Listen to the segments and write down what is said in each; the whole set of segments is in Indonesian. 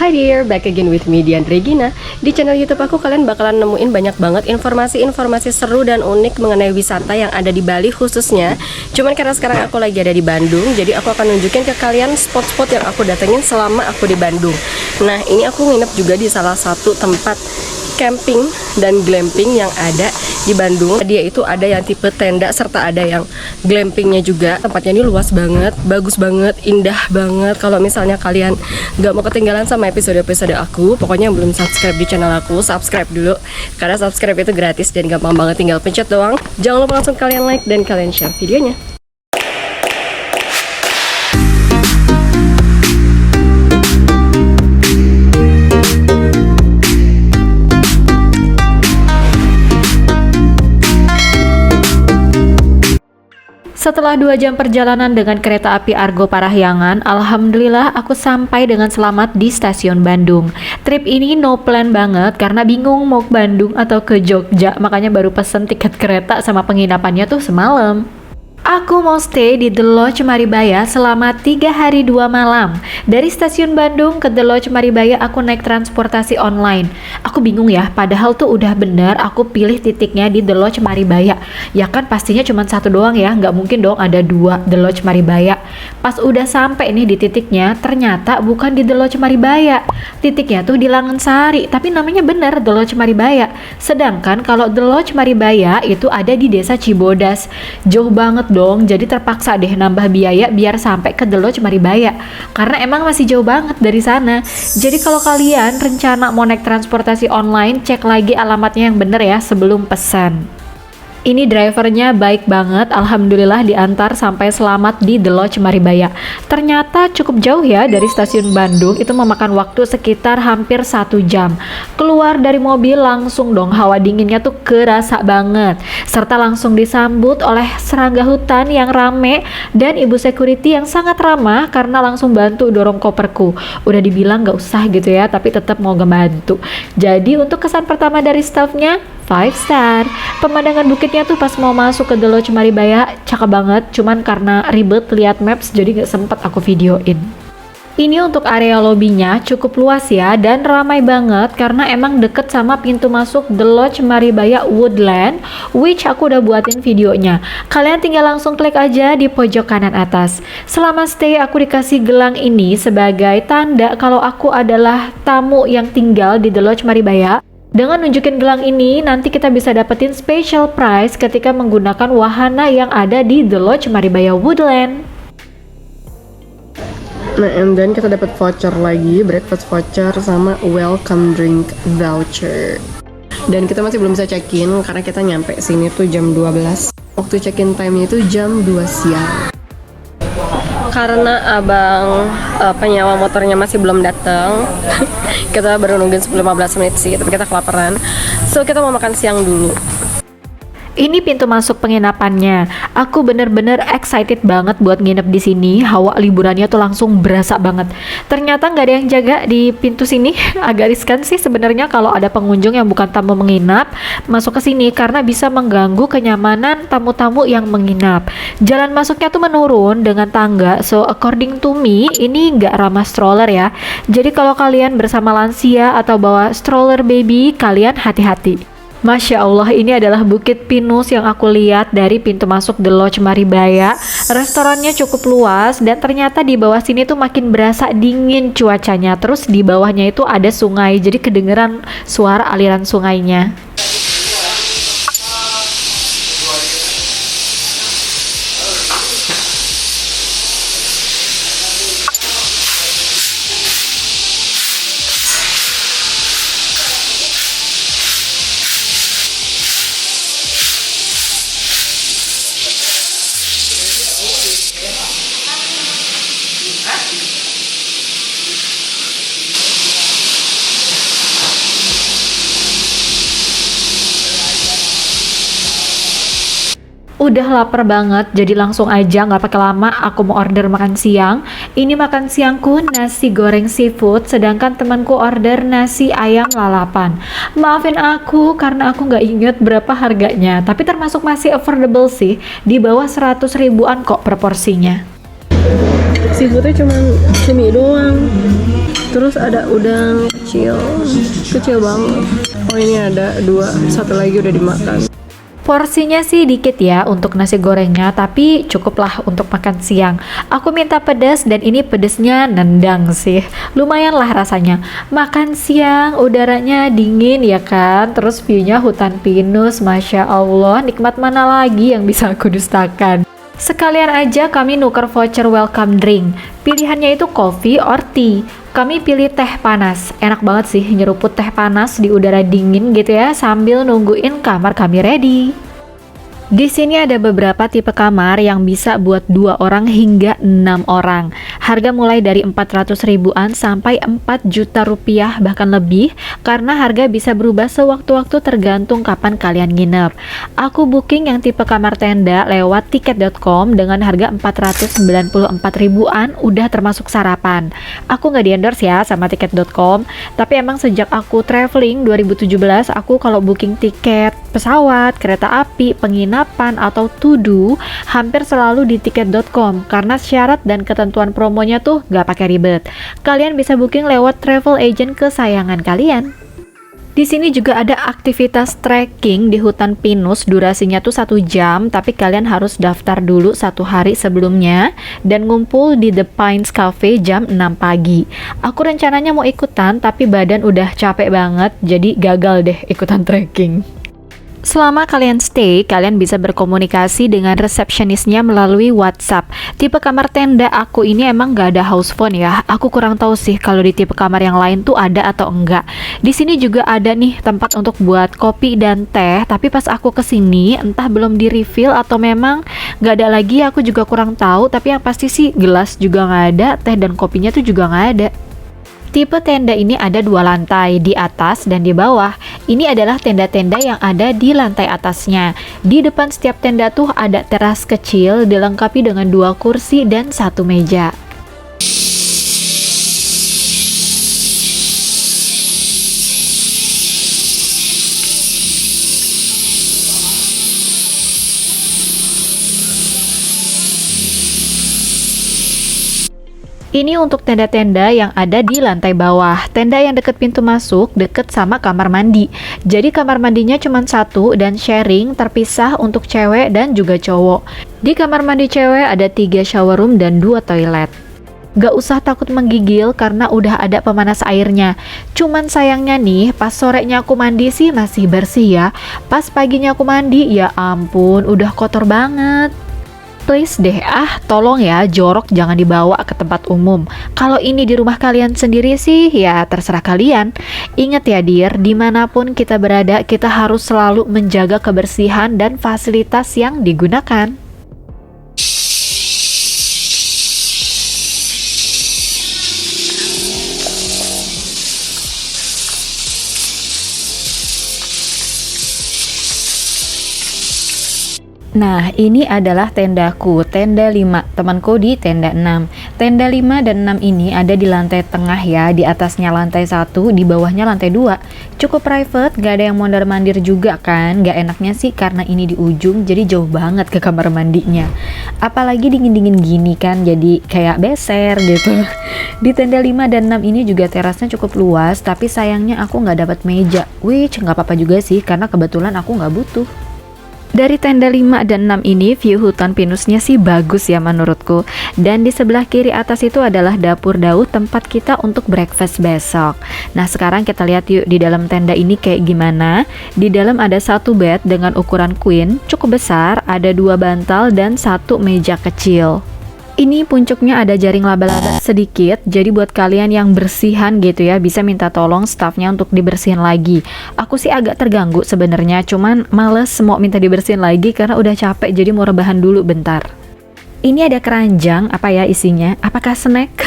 Hi there, back again with me Dian Regina. Di channel YouTube aku kalian bakalan nemuin banyak banget informasi-informasi seru dan unik mengenai wisata yang ada di Bali khususnya. Cuman karena sekarang aku lagi ada di Bandung, jadi aku akan nunjukin ke kalian spot-spot yang aku datengin selama aku di Bandung. Nah, ini aku nginep juga di salah satu tempat camping dan glamping yang ada di Bandung. Dia itu ada yang tipe tenda serta ada yang glampingnya juga. Tempatnya ini luas banget, bagus banget, indah banget. Kalau misalnya kalian gak mau ketinggalan sama episode-episode aku, pokoknya yang belum subscribe di channel aku, subscribe dulu. Karena subscribe itu gratis dan gampang banget, tinggal pencet doang. Jangan lupa langsung kalian like dan kalian share videonya. Setelah 2 jam perjalanan dengan kereta api Argo Parahyangan, alhamdulillah aku sampai dengan selamat di stasiun Bandung. Trip ini no plan banget karena bingung mau ke Bandung atau ke Jogja, makanya baru pesen tiket kereta sama penginapannya tuh semalam. Aku mau stay di The Lodge Maribaya selama 3 hari 2 malam. Dari stasiun Bandung ke The Lodge Maribaya aku naik transportasi online. Aku bingung ya, padahal tuh udah bener aku pilih titiknya di The Lodge Maribaya. Ya kan pastinya cuma satu doang ya, nggak mungkin dong ada 2 The Lodge Maribaya. Pas udah sampai nih di titiknya, ternyata bukan di The Lodge Maribaya. Titiknya tuh di Langensari, tapi namanya bener The Lodge Maribaya. Sedangkan kalau The Lodge Maribaya itu ada di Desa Cibodas. Jauh banget dong, jadi terpaksa deh nambah biaya biar sampai ke The Lodge Maribaya karena emang masih jauh banget dari sana. Jadi kalau kalian rencana mau naik transportasi online, cek lagi alamatnya yang bener ya sebelum pesan. Ini drivernya baik banget, alhamdulillah diantar sampai selamat di The Lodge Maribaya. Ternyata cukup jauh ya dari stasiun Bandung, itu memakan waktu sekitar hampir 1 jam. Keluar dari mobil langsung dong hawa dinginnya tuh kerasa banget. Serta langsung disambut oleh serangga hutan yang rame dan ibu security yang sangat ramah karena langsung bantu dorong koperku. Udah dibilang gak usah gitu ya, tapi tetap mau ngebantu. Jadi untuk kesan pertama dari staffnya 5 star. Pemandangan bukitnya tuh pas mau masuk ke The Lodge Maribaya cakep banget, cuman karena ribet lihat maps jadi gak sempet aku videoin. Ini untuk area lobbynya cukup luas ya dan ramai banget karena emang deket sama pintu masuk The Lodge Maribaya Woodland, which aku udah buatin videonya. Kalian tinggal langsung klik aja di pojok kanan atas. Selama stay aku dikasih gelang ini sebagai tanda kalau aku adalah tamu yang tinggal di The Lodge Maribaya. Dengan nunjukin gelang ini, nanti kita bisa dapetin special price ketika menggunakan wahana yang ada di The Lodge Maribaya Woodland. Nah, and then kita dapat voucher lagi, breakfast voucher sama welcome drink voucher. Dan kita masih belum bisa check-in karena kita nyampe sini tuh jam 12. Waktu check-in time-nya itu jam 2 siang. Karena abang penyewa motornya masih belum datang, kita baru nungguin 10-15 menit sih, tapi kita kelaparan. So kita mau makan siang dulu. Ini pintu masuk penginapannya. Aku bener-bener excited banget buat nginep di sini. Hawa liburannya tuh langsung berasa banget. Ternyata nggak ada yang jaga di pintu sini. Agak riskan sih sebenarnya kalau ada pengunjung yang bukan tamu menginap masuk ke sini karena bisa mengganggu kenyamanan tamu-tamu yang menginap. Jalan masuknya tuh menurun dengan tangga. So according to me, ini nggak ramah stroller ya. Jadi kalau kalian bersama lansia atau bawa stroller baby, kalian hati-hati. Masya Allah, ini adalah Bukit Pinus yang aku lihat dari pintu masuk The Lodge Maribaya. Restorannya cukup luas dan ternyata di bawah sini tuh makin berasa dingin cuacanya. Terus di bawahnya itu ada sungai, jadi kedengeran suara aliran sungainya. Udah lapar banget, jadi langsung aja nggak pakai lama aku mau order makan siang. Ini makan siangku nasi goreng seafood, sedangkan temanku order nasi ayam lalapan. Maafin aku karena aku nggak inget berapa harganya, tapi termasuk masih affordable sih, di bawah 100 ribuan kok per porsinya. Seafoodnya cuma cumi doang, terus Terus ada udang kecil banget. Oh ini ada 2, satu lagi udah dimakan. Porsinya sih dikit ya untuk nasi gorengnya, tapi cukuplah untuk makan siang. Aku minta pedas dan ini pedesnya nendang sih. Lumayan lah rasanya. Makan siang, udaranya dingin ya kan. Terus viewnya hutan pinus, Masya Allah. Nikmat mana lagi yang bisa aku dustakan. Sekalian aja kami nuker voucher welcome drink. Pilihannya itu coffee or tea. Kami pilih teh panas. Enak banget sih nyeruput teh panas di udara dingin gitu ya sambil nungguin kamar kami ready. Di sini ada beberapa tipe kamar yang bisa buat 2 orang hingga 6 orang. Harga mulai dari 400 ribuan sampai 4 juta rupiah bahkan lebih, karena harga bisa berubah sewaktu-waktu tergantung kapan kalian nginep. Aku booking yang tipe kamar tenda lewat tiket.com dengan harga 494 ribuan udah termasuk sarapan. Aku nggak di-endorse ya sama tiket.com, tapi emang sejak aku traveling 2017, aku kalau booking tiket pesawat, kereta api, penginapan atau to-do hampir selalu di tiket.com karena syarat dan ketentuan promonya tuh gak pakai ribet. Kalian bisa booking lewat travel agent kesayangan kalian. Di sini juga ada aktivitas trekking di hutan pinus, durasinya tuh 1 jam, tapi kalian harus daftar dulu 1 hari sebelumnya dan ngumpul di The Pines Cafe jam 6 pagi. Aku rencananya mau ikutan, tapi badan udah capek banget, jadi gagal deh ikutan trekking. Selama kalian stay, kalian bisa berkomunikasi dengan resepsionisnya melalui WhatsApp. Tipe kamar tenda aku ini emang gak ada house phone ya. Aku kurang tahu sih kalau di tipe kamar yang lain tuh ada atau enggak. Di sini juga ada nih tempat untuk buat kopi dan teh, tapi pas aku kesini entah belum di refill atau memang gak ada lagi, aku juga kurang tahu. Tapi yang pasti sih gelas juga gak ada, teh dan kopinya tuh juga gak ada. Tipe tenda ini ada 2 lantai, di atas dan di bawah. Ini adalah tenda-tenda yang ada di lantai atasnya. Di depan setiap tenda tuh ada teras kecil, dilengkapi dengan 2 kursi dan 1 meja. Ini untuk tenda-tenda yang ada di lantai bawah. Tenda yang deket pintu masuk, deket sama kamar mandi. Jadi kamar mandinya cuma 1 dan sharing terpisah untuk cewek dan juga cowok. Di kamar mandi cewek ada 3 shower room dan 2 toilet. Gak usah takut menggigil karena udah ada pemanas airnya. Cuman sayangnya nih, pas sorenya aku mandi sih masih bersih ya. Pas paginya aku mandi, ya ampun, udah kotor banget. Please deh, tolong ya, jorok jangan dibawa ke tempat umum. Kalau ini di rumah kalian sendiri sih, ya terserah kalian. Ingat ya dear, dimanapun kita berada, kita harus selalu menjaga kebersihan dan fasilitas yang digunakan. Nah, ini adalah tendaku, tenda 5, temanku di tenda 6. Tenda 5 dan 6 ini ada di lantai tengah ya, di atasnya lantai 1, di bawahnya lantai 2. Cukup private, gak ada yang mondar-mandir juga kan. Gak enaknya sih karena ini di ujung, jadi jauh banget ke kamar mandinya. Apalagi dingin-dingin gini kan, jadi kayak beser gitu. Di tenda 5 dan 6 ini juga terasnya cukup luas, tapi sayangnya aku gak dapat meja. Which gak apa-apa juga sih, karena kebetulan aku gak butuh. Dari tenda 5 dan 6 ini view hutan pinusnya sih bagus ya menurutku. Dan di sebelah kiri atas itu adalah dapur Daud, tempat kita untuk breakfast besok. Nah sekarang kita lihat yuk di dalam tenda ini kayak gimana. Di dalam ada 1 bed dengan ukuran queen, cukup besar, ada 2 bantal dan 1 meja kecil. Ini puncuknya ada jaring laba-laba sedikit, jadi buat kalian yang bersihan gitu ya, bisa minta tolong staffnya untuk dibersihin lagi. Aku sih agak terganggu sebenarnya, cuman males mau minta dibersihin lagi karena udah capek, jadi mau rebahan dulu bentar. Ini ada keranjang, apa ya isinya? Apakah snack?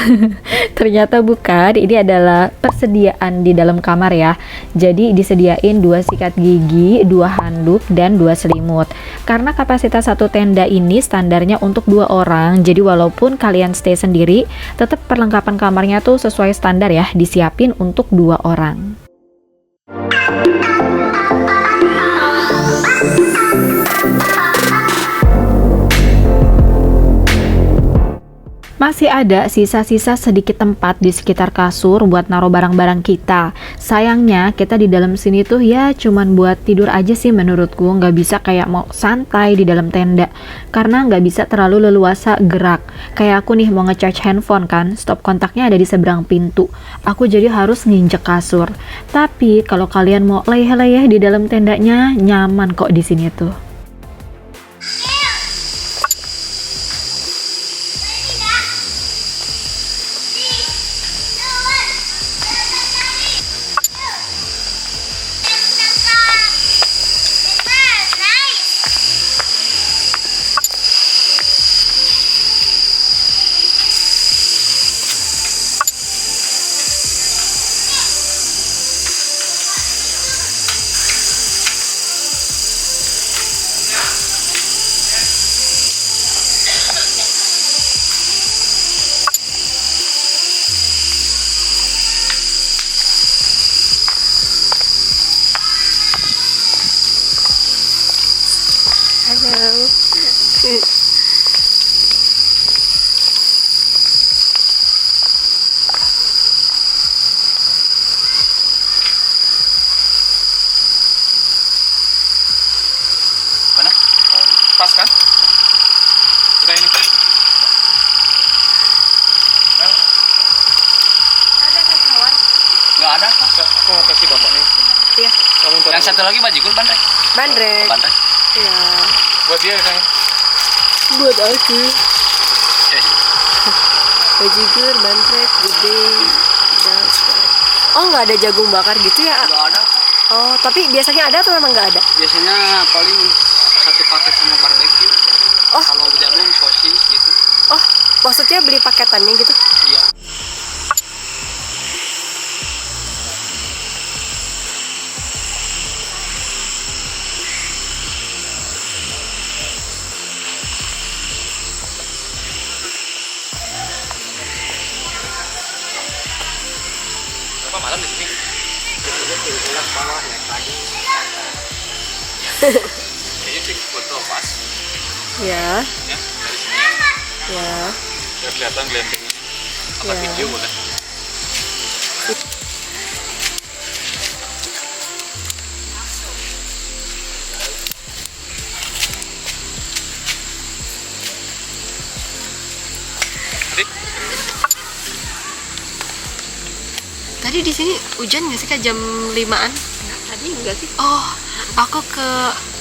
Ternyata bukan, ini adalah persediaan di dalam kamar ya. Jadi disediain 2 sikat gigi, 2 handuk, dan 2 selimut. Karena kapasitas 1 tenda ini standarnya untuk 2 orang, jadi walaupun kalian stay sendiri, tetap perlengkapan kamarnya tuh sesuai standar ya, disiapin untuk 2 orang. Masih ada sisa-sisa sedikit tempat di sekitar kasur buat naruh barang-barang kita. Sayangnya kita di dalam sini tuh ya cuman buat tidur aja sih menurutku, nggak bisa kayak mau santai di dalam tenda karena nggak bisa terlalu leluasa gerak. Kayak aku nih mau ngecharge handphone kan, stop kontaknya ada di seberang pintu. Aku jadi harus nginjek kasur. Tapi kalau kalian mau leyeh-leyeh di dalam tendanya, nyaman kok di sini tuh. Halo. Mana? Pas kan? Udah ini. Ada kan kawan? Nggak ada. Aku mau kasih bapak nih. Iya. Kamu Yang satu lagi bajigur bandrek. Bandrek. Bandrek. Iya. buat dia kan. Buat aku. Eh, Bajigur, bandrek, gede, daster. Oh, nggak ada jagung bakar gitu ya? nggak ada. Oh, tapi biasanya ada atau memang nggak ada? Biasanya paling satu paket sama barbecue. Oh. Kalau jagung sosis gitu. Oh, maksudnya beli paketannya gitu? Iya. Berapa malam di sini? Kayaknya sih foto pas. Ya, Ya, dari sini. ya. Biar kelihatan glampingnya. Apa Ya. video boleh? Adik, Tadi di sini hujan nggak sih, Kak, jam 5-an? Tadi enggak sih? Oh, aku ke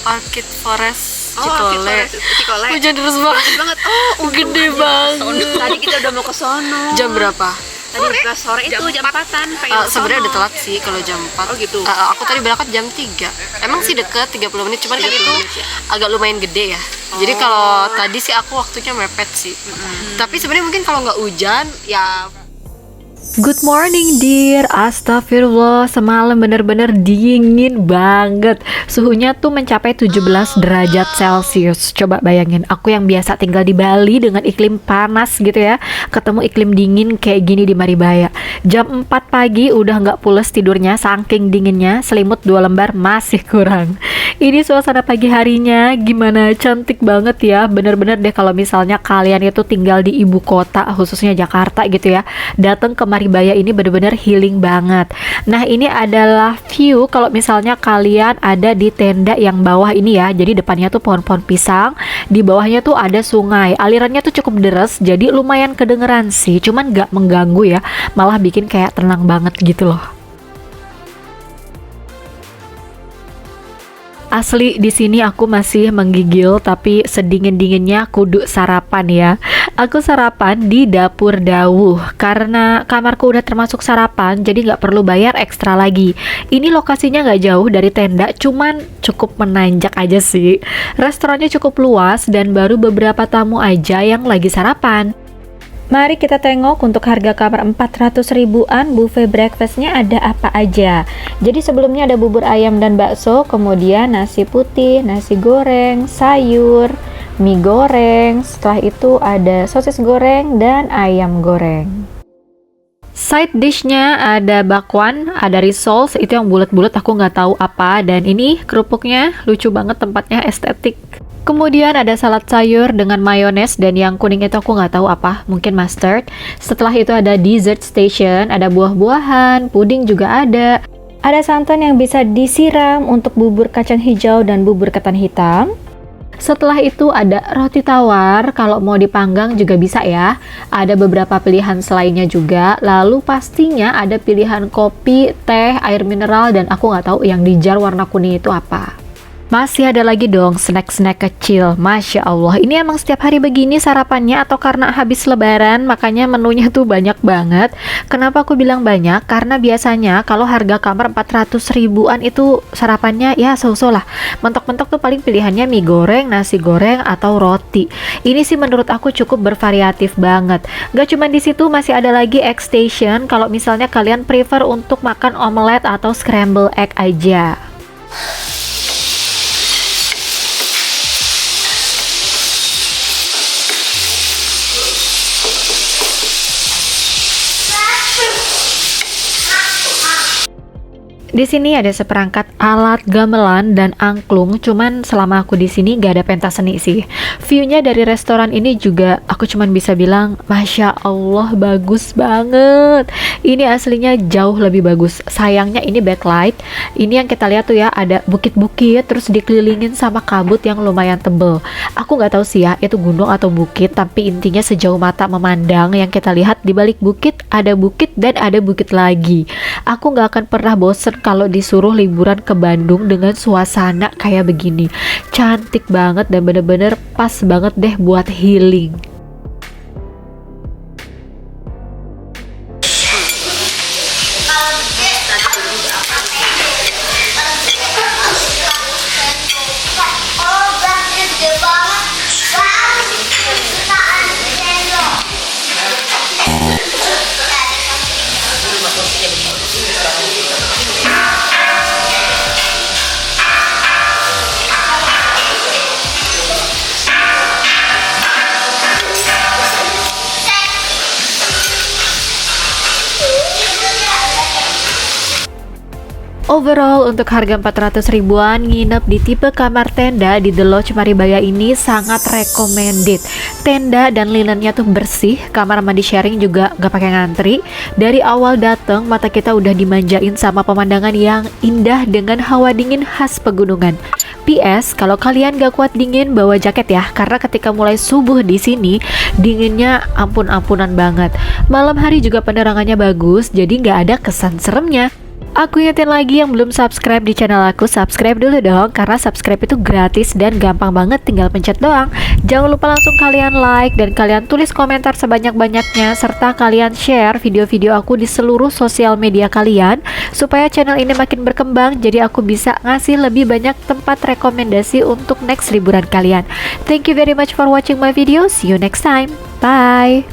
Orchid Forest Cikole. Cikole. Hujan terus banget. Oh, Gede banget. Tadi kita udah mau ke sono. Jam berapa? Tadi pas sore itu jam 4-an pengen ke Sebenarnya sono. udah telat sih kalau jam 4. Oh, gitu. Aku tadi berangkat jam 3. Emang sih deket 30 menit, cuman kan 30 itu menit ya? agak lumayan gede ya. Jadi kalau tadi sih aku waktunya mepet sih. Tapi sebenarnya mungkin kalau nggak hujan ya. Good morning dear, astagfirullah, semalam bener-bener dingin banget. Suhunya tuh mencapai 17 derajat Celcius. Coba bayangin, aku yang biasa tinggal di Bali dengan iklim panas gitu ya, ketemu iklim dingin kayak gini di Maribaya. Jam 4 pagi udah nggak pules tidurnya, saking dinginnya, selimut 2 lembar masih kurang. Ini suasana pagi harinya gimana, cantik banget ya. Bener-bener deh kalau misalnya kalian itu tinggal di ibu kota, khususnya Jakarta gitu ya, datang ke Maribaya ini bener-bener healing banget. Nah, ini adalah view kalau misalnya kalian ada di tenda yang bawah ini ya. Jadi depannya tuh pohon-pohon pisang, di bawahnya tuh ada sungai. Alirannya tuh cukup deras, jadi lumayan kedengeran sih, cuman gak mengganggu ya, malah bikin kayak tenang banget gitu loh. Asli di sini aku masih menggigil, tapi sedingin-dinginnya kudu sarapan ya. Aku sarapan di dapur Dawuh karena kamarku udah termasuk sarapan, jadi nggak perlu bayar ekstra lagi. Ini lokasinya nggak jauh dari tenda, cuman cukup menanjak aja sih. Restorannya cukup luas dan baru beberapa tamu aja yang lagi sarapan. Mari kita tengok untuk harga kamar 400 ribuan, buffet breakfastnya ada apa aja. Jadi sebelumnya ada bubur ayam dan bakso, kemudian nasi putih, nasi goreng, sayur, mie goreng, setelah itu ada sosis goreng dan ayam goreng. Side dishnya ada bakwan, ada risol, itu yang bulat-bulat aku nggak tahu apa, dan ini kerupuknya lucu banget, tempatnya estetik. Kemudian ada salad sayur dengan mayones dan yang kuning itu aku nggak tahu apa, mungkin mustard. Setelah itu ada dessert station, ada buah-buahan, puding juga ada. Ada santan yang bisa disiram untuk bubur kacang hijau dan bubur ketan hitam. Setelah itu ada roti tawar, kalau mau dipanggang juga bisa ya. Ada beberapa pilihan selainnya juga. Lalu pastinya ada pilihan kopi, teh, air mineral, dan aku nggak tahu yang di jar warna kuning itu apa. Masih ada lagi dong snack-snack kecil. Masya Allah, ini emang setiap hari begini sarapannya atau karena habis lebaran makanya menunya tuh banyak banget. Kenapa aku bilang banyak? Karena biasanya kalau harga kamar 400 ribuan itu sarapannya ya so-so lah. Mentok-mentok tuh paling pilihannya mie goreng, nasi goreng, atau roti. Ini sih menurut aku cukup bervariatif banget. Gak cuma di situ, masih ada lagi egg station kalau misalnya kalian prefer untuk makan omelet atau scramble egg aja. Di sini ada seperangkat alat gamelan dan angklung, cuman selama aku di sini gak ada pentas seni sih. View-nya dari restoran ini juga aku cuman bisa bilang, Masya Allah bagus banget. Ini aslinya jauh lebih bagus. Sayangnya ini backlight. Ini yang kita lihat tuh ya, ada bukit-bukit terus dikelilingin sama kabut yang lumayan tebel. Aku nggak tahu sih ya itu gunung atau bukit, tapi intinya sejauh mata memandang yang kita lihat di balik bukit ada bukit dan ada bukit lagi. Aku nggak akan pernah bosen kalau disuruh liburan ke Bandung dengan suasana kayak begini. Cantik banget dan bener-bener pas banget deh buat healing. Overall untuk harga 400 ribuan nginep di tipe kamar tenda di The Lodge Maribaya ini sangat recommended. Tenda dan linennya tuh bersih, kamar mandi sharing juga gak pakai ngantri. Dari awal dateng mata kita udah dimanjain sama pemandangan yang indah dengan hawa dingin khas pegunungan. PS, kalau kalian gak kuat dingin bawa jaket ya, karena ketika mulai subuh di sini dinginnya ampun-ampunan banget. Malam hari juga penerangannya bagus, jadi gak ada kesan seremnya. Aku ingetin lagi yang belum subscribe di channel aku, subscribe dulu dong, karena subscribe itu gratis dan gampang banget, tinggal pencet doang. Jangan lupa langsung kalian like dan kalian tulis komentar sebanyak-banyaknya, serta kalian share video-video aku di seluruh sosial media kalian supaya channel ini makin berkembang, jadi aku bisa ngasih lebih banyak tempat rekomendasi untuk next liburan kalian. Thank you very much for watching my video. See you next time. Bye.